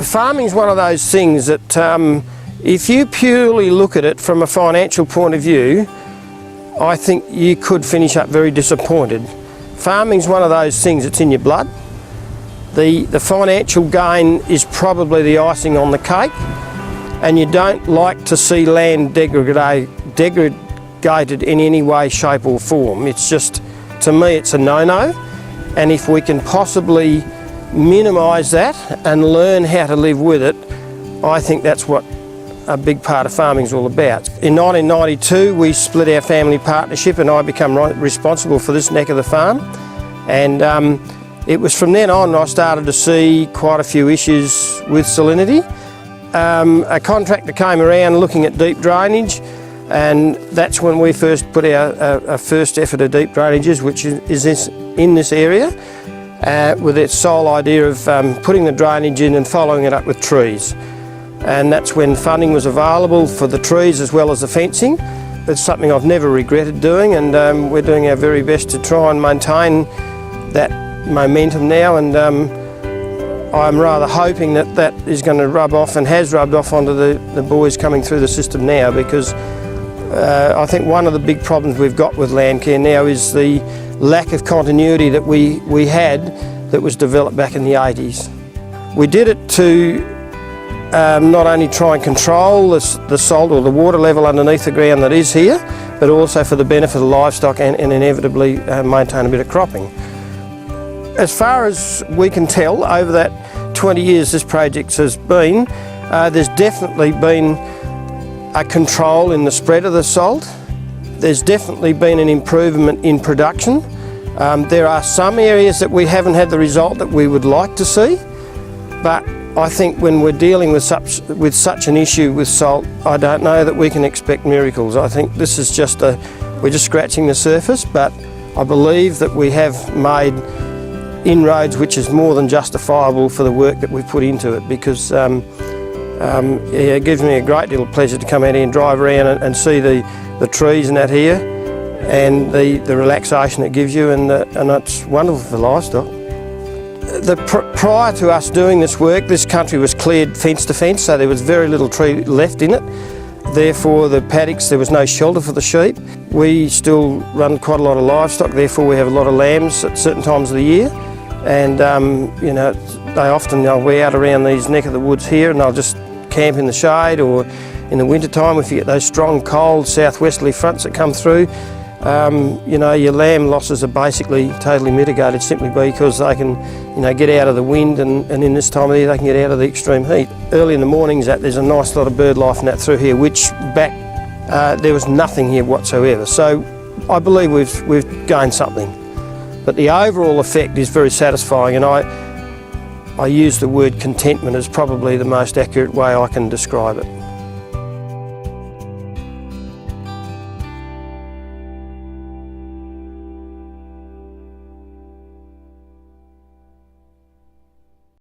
Farming's one of those things that if you purely look at it from a financial point of view, I think you could finish up very disappointed. Farming's one of those things that's in your blood. The financial gain is probably the icing on the cake, and you don't like to see land degraded in any way, shape or form. It's just, to me, it's a no-no, and if we can possibly minimise that and learn how to live with it, I think that's what a big part of farming is all about. In 1992 we split our family partnership and I became responsible for this neck of the farm, and it was from then on I started to see quite a few issues with salinity. A contractor came around looking at deep drainage, and that's when we first put our first effort of deep drainages, which is in this area, with its sole idea of putting the drainage in and following it up with trees. And that's when funding was available for the trees as well as the fencing. It's something I've never regretted doing, and we're doing our very best to try and maintain that momentum now, and I'm rather hoping that that is going to rub off and has rubbed off onto the boys coming through the system now, because I think one of the big problems we've got with Landcare now is the lack of continuity that we had that was developed back in the 80s. We did it to not only try and control the salt or the water level underneath the ground that is here, but also for the benefit of the livestock and inevitably maintain a bit of cropping. As far as we can tell, over that 20 years this project has been, there's definitely been a control in the spread of the salt. There's definitely been an improvement in production. There are some areas that we haven't had the result that we would like to see, but I think when we're dealing with such an issue with salt, I don't know that we can expect miracles. I think this is just we're just scratching the surface, but I believe that we have made inroads which is more than justifiable for the work that we've put into it, because it gives me a great deal of pleasure to come out here and drive around and see the trees and that here, and the relaxation it gives you, and it's wonderful for livestock. Prior to us doing this work, this country was cleared fence to fence, so there was very little tree left in it. Therefore the paddocks, there was no shelter for the sheep. We still run quite a lot of livestock, therefore we have a lot of lambs at certain times of the year, and you know, they often they'll be out around these neck of the woods here and they'll just camp in the shade, or in the winter time if you get those strong cold southwesterly fronts that come through, you know, your lamb losses are basically totally mitigated simply because they can, you know, get out of the wind, and in this time of the year they can get out of the extreme heat. Early in the mornings there's a nice lot of bird life and that through here, which there was nothing here whatsoever. So I believe we've gained something. But the overall effect is very satisfying, and I use the word contentment as probably the most accurate way I can describe it.